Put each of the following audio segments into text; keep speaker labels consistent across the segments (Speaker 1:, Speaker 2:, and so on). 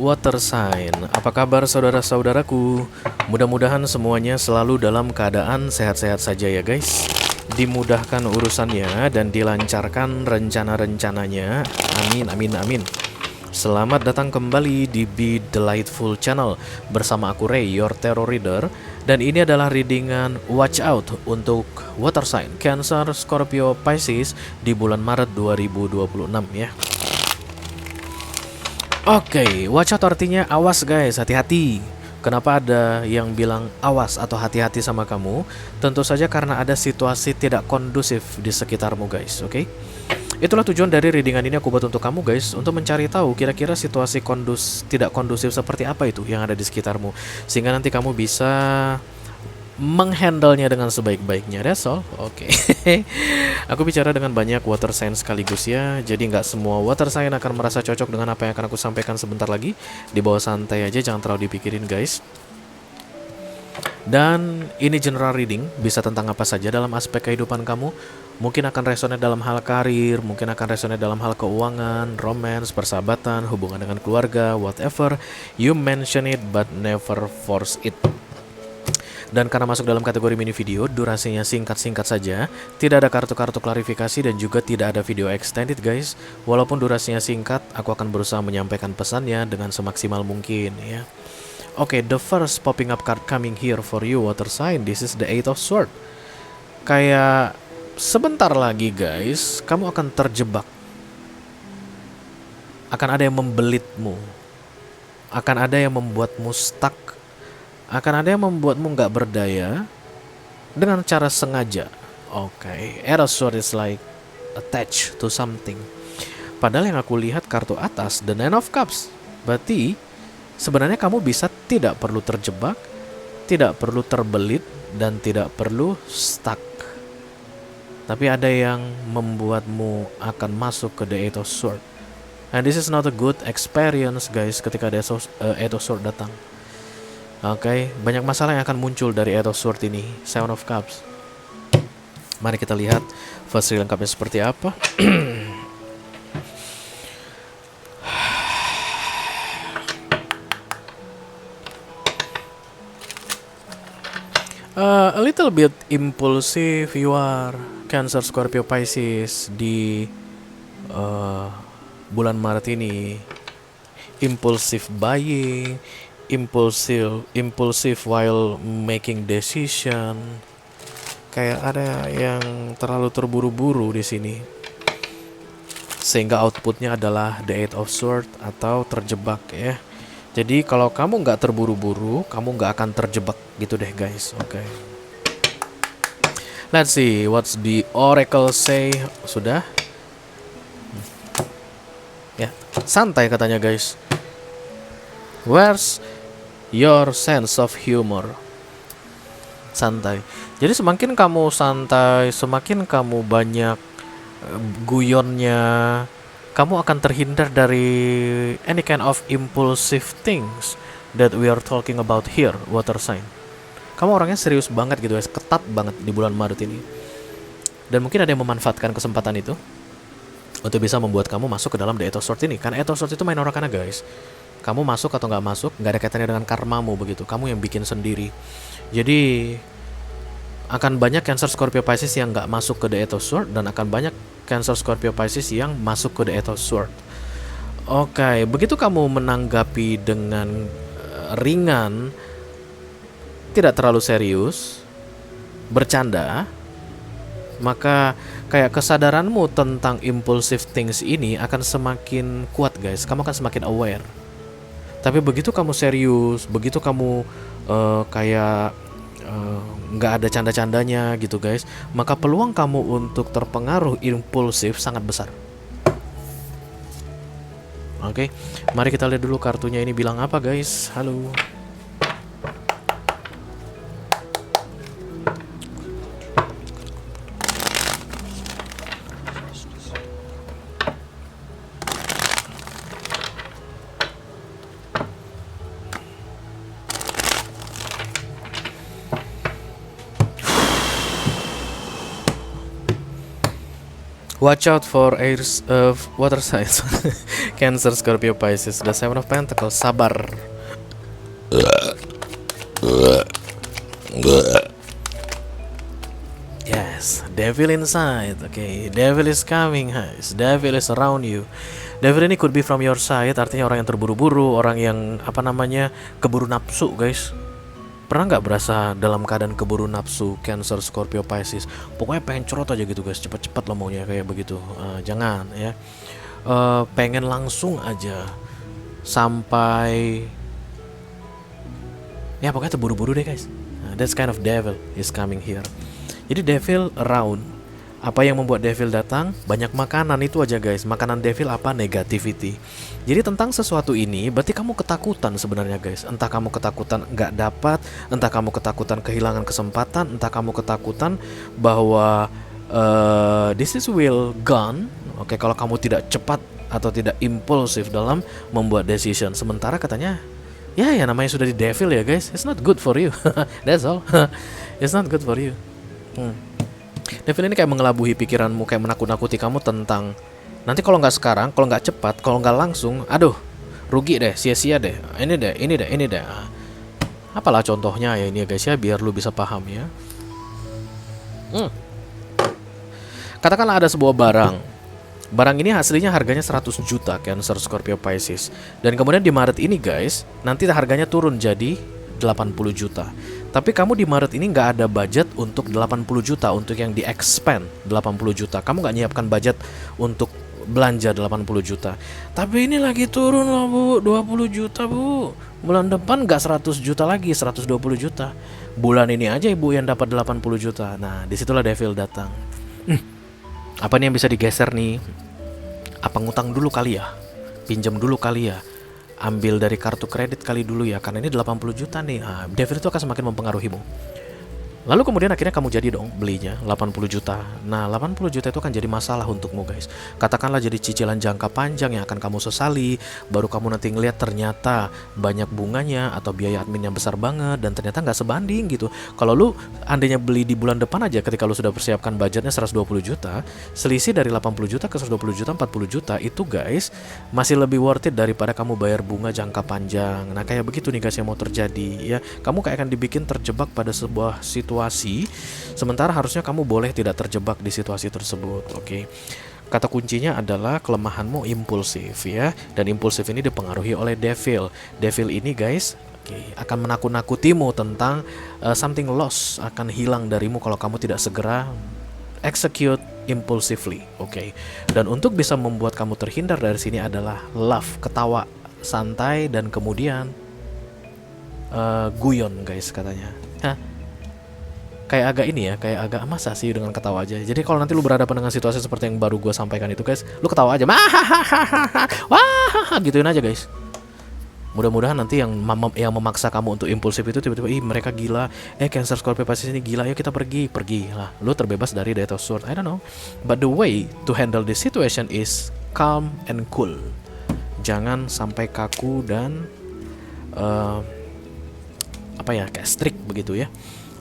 Speaker 1: Water sign, apa kabar saudara-saudaraku? Mudah-mudahan semuanya selalu dalam keadaan sehat-sehat saja ya guys. Dimudahkan urusannya dan dilancarkan rencana-rencananya. Amin, amin, amin. Selamat datang kembali di Be Delightful Channel bersama aku Ray, your tarot reader. Dan ini adalah readingan Watch Out untuk water sign Cancer, Scorpio, Pisces di bulan Maret 2026 ya. Oke, watch out artinya awas guys, hati-hati. Kenapa ada yang bilang awas atau hati-hati sama kamu? Tentu saja karena ada situasi tidak kondusif di sekitarmu guys, oke? Itulah tujuan dari readingan ini aku buat untuk kamu guys, untuk mencari tahu kira-kira situasi tidak kondusif seperti apa itu yang ada di sekitarmu, sehingga nanti kamu bisa menghandle-nya dengan sebaik-baiknya. That's all. Oke. Aku bicara dengan banyak water sign sekaligus ya. Jadi nggak semua water sign akan merasa cocok dengan apa yang akan aku sampaikan sebentar lagi. Di bawah santai aja, jangan terlalu dipikirin guys. Dan ini general reading, bisa tentang apa saja dalam aspek kehidupan kamu. Mungkin akan resonate dalam hal karir, mungkin akan resonate dalam hal keuangan, romance, persahabatan, hubungan dengan keluarga, whatever. You mention it but never force it. Dan karena masuk dalam kategori mini video, durasinya singkat-singkat saja, tidak ada kartu-kartu klarifikasi dan juga tidak ada video extended guys. Walaupun durasinya singkat, aku akan berusaha menyampaikan pesannya dengan semaksimal mungkin ya. Oke, the first popping up card coming here for you water sign, this is the Eight of Swords. Kayak sebentar lagi guys, kamu akan terjebak. Akan ada yang membelitmu. Akan ada yang membuatmu stuck. Akan ada yang membuatmu nggak berdaya dengan cara sengaja. Oke, Eight of Swords is like attached to something. Padahal yang aku lihat kartu atas, the Nine of Cups. Berarti sebenarnya kamu bisa tidak perlu terjebak, tidak perlu terbelit, dan tidak perlu stuck. Tapi ada yang membuatmu akan masuk ke the Eight of Swords. And this is not a good experience guys ketika the Eight of Swords datang. Oke, banyak masalah yang akan muncul dari Eight of Swords ini. Seven of Cups. Mari kita lihat versi lengkapnya seperti apa. A little bit impulsive you are, Cancer, Scorpio, Pisces di bulan Maret ini. Impulsive buying, impulsive while making decision. Kayak ada yang terlalu terburu-buru di sini, sehingga outputnya adalah the Eight of Swords atau terjebak ya. Jadi kalau kamu nggak terburu-buru, kamu nggak akan terjebak gitu deh guys. Oke. Let's see what's the oracle say. Sudah ya, santai katanya guys. Where's your sense of humor? Santai. Jadi semakin kamu santai, semakin kamu banyak guyonnya, kamu akan terhindar dari any kind of impulsive things that we are talking about here, water sign. Kamu orangnya serius banget gitu guys, ketat banget di bulan Maret ini. Dan mungkin ada yang memanfaatkan kesempatan itu untuk bisa membuat kamu masuk ke dalam the Eight of Swords ini. Karena Eight of Swords itu main arcana guys. Kamu masuk atau nggak masuk, nggak ada kaitannya dengan karmamu begitu. Kamu yang bikin sendiri. Jadi akan banyak Cancer, Scorpio, Pisces yang nggak masuk ke the Eight of Swords, dan akan banyak Cancer, Scorpio, Pisces yang masuk ke the Eight of Swords. Oke, begitu kamu menanggapi dengan ringan, tidak terlalu serius, bercanda, maka kayak kesadaranmu tentang impulsive things ini akan semakin kuat guys. Kamu akan semakin aware. Tapi begitu kamu serius, begitu kamu kayak nggak ada canda-candanya gitu guys, maka peluang kamu untuk terpengaruh impulsif sangat besar. Oke, mari kita lihat dulu kartunya ini bilang apa guys. Halo. Watch out for airs of water signs. Cancer, Scorpio, Pisces. The Seven of Pentacles. Sabar. Yes, devil inside. Okay, devil is coming, guys. Devil is around you. Devil ini could be from your side, artinya orang yang terburu-buru, orang yang keburu nafsu, guys. Pernah nggak berasa dalam keadaan keburu nafsu, Cancer, Scorpio, Pisces? Pokoknya pengen cerot aja gitu, guys. Cepet-cepet lo maunya kayak begitu. Jangan ya. Pengen langsung aja sampai ya pokoknya terburu-buru deh, guys. That's kind of devil is coming here. Jadi devil around. Apa yang membuat devil datang? Banyak makanan itu aja, guys. Makanan devil apa? Negativity. Jadi tentang sesuatu ini berarti kamu ketakutan sebenarnya, guys. Entah kamu ketakutan nggak dapat, entah kamu ketakutan kehilangan kesempatan, entah kamu ketakutan bahwa this is will gone. Oke, kalau kamu tidak cepat atau tidak impulsif dalam membuat decision. Sementara katanya ya namanya sudah di devil ya, guys. It's not good for you. That's all. It's not good for you. Devil ini kayak mengelabui pikiranmu, kayak menakut-nakuti kamu tentang nanti kalau nggak sekarang, kalau nggak cepat, kalau nggak langsung, aduh, rugi deh, sia-sia deh, ini deh. Apalah contohnya ya ini ya, guys ya, biar lu bisa paham ya. Katakanlah ada sebuah barang ini aslinya harganya 100 juta, Cancer, Scorpio, Pisces. Dan kemudian di Maret ini, guys, nanti harganya turun jadi 80 juta. Tapi kamu di Maret ini nggak ada budget untuk 80 juta, untuk yang di-expand 80 juta. Kamu nggak nyiapkan budget untuk belanja 80 juta. Tapi ini lagi turun loh, Bu, 20 juta, Bu. Bulan depan nggak 100 juta lagi, 120 juta. Bulan ini aja Ibu yang dapat 80 juta. Nah, disitulah devil datang. Apa nih yang bisa digeser nih? Apa ngutang dulu kali ya? Pinjam dulu kali ya? Ambil dari kartu kredit kali dulu ya, karena ini 80 juta nih. Devil itu akan semakin mempengaruhimu. Lalu kemudian akhirnya kamu jadi dong belinya 80 juta. Nah, 80 juta itu akan jadi masalah untukmu, guys. Katakanlah jadi cicilan jangka panjang yang akan kamu sesali. Baru kamu nanti ngeliat ternyata banyak bunganya atau biaya admin yang besar banget, dan ternyata nggak sebanding gitu. Kalau lu andainya beli di bulan depan aja, ketika lu sudah persiapkan budgetnya 120 juta, selisih dari 80 juta ke 120 juta, 40 juta itu, guys, masih lebih worth it daripada kamu bayar bunga jangka panjang. Nah, kayak begitu nih, guys, yang mau terjadi ya. Kamu kayak akan dibikin terjebak pada sebuah situasi, sementara harusnya kamu boleh tidak terjebak di situasi tersebut. Oke. Kata kuncinya adalah kelemahanmu impulsif ya, dan impulsif ini dipengaruhi oleh devil. Devil ini, guys, akan menakut-nakutimu tentang something loss akan hilang darimu kalau kamu tidak segera execute impulsively. Oke. Dan untuk bisa membuat kamu terhindar dari sini adalah love, ketawa santai, dan kemudian guyon, guys, katanya. Kayak agak ini ya, kayak agak masa sih dengan ketawa aja. Jadi kalau nanti lu berhadapan dengan situasi seperti yang baru gue sampaikan itu, guys, lu ketawa aja, wah, gituin aja, guys. Mudah-mudahan nanti yang memaksa kamu untuk impulsif itu tiba-tiba, ih mereka gila, Cancer, Scorpio, Pisces ini gila, yuk kita pergi lah. Lu terbebas dari Death of Swords. I don't know, but the way to handle this situation is calm and cool. Jangan sampai kaku dan kayak strict begitu ya.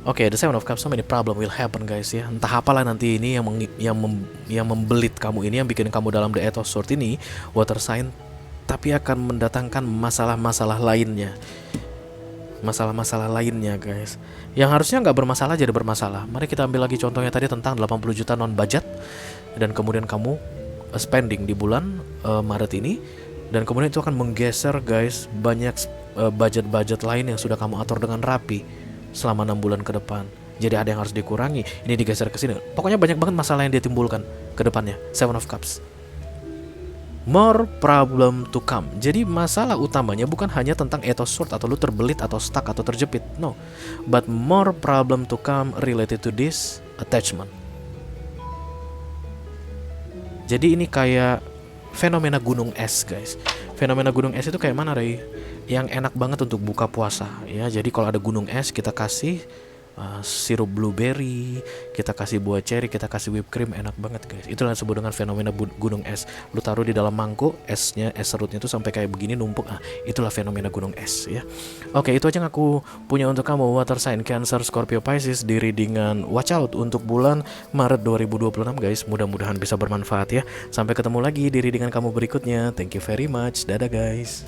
Speaker 1: Oke, the Seven of Cups, so many problem will happen, guys ya. Entah apalah nanti ini yang membelit kamu ini, yang bikin kamu dalam the Eight of Swords ini, water sign, tapi akan mendatangkan masalah-masalah lainnya. Masalah-masalah lainnya, guys. Yang harusnya nggak bermasalah jadi bermasalah. Mari kita ambil lagi contohnya tadi tentang 80 juta non budget, dan kemudian kamu spending di bulan Maret ini, dan kemudian itu akan menggeser, guys, banyak budget-budget lain yang sudah kamu atur dengan rapi selama 6 bulan ke depan. Jadi ada yang harus dikurangi, ini digeser ke sini. Pokoknya banyak banget masalah yang dia timbulkan ke depannya. Seven of Cups. More problem to come. Jadi masalah utamanya bukan hanya tentang Eight of Swords atau lu terbelit atau stuck atau terjepit. No. But more problem to come related to this attachment. Jadi ini kayak fenomena gunung es, guys. Fenomena gunung es itu kayak mana, Ray? Yang enak banget untuk buka puasa ya. Jadi kalau ada gunung es, kita kasih sirup blueberry, kita kasih buah cherry, kita kasih whipped cream, enak banget guys. Itulah yang disebut dengan fenomena gunung es. Lu taruh di dalam mangkuk, esnya, es serutnya itu sampai kayak begini numpuk. Itulah fenomena gunung es ya. Oke, itu aja yang aku punya untuk kamu water sign Cancer, Scorpio, Pisces di readingan Watch Out untuk bulan Maret 2026 guys. Mudah-mudahan bisa bermanfaat ya. Sampai ketemu lagi di readingan kamu berikutnya. Thank you very much. Dadah guys.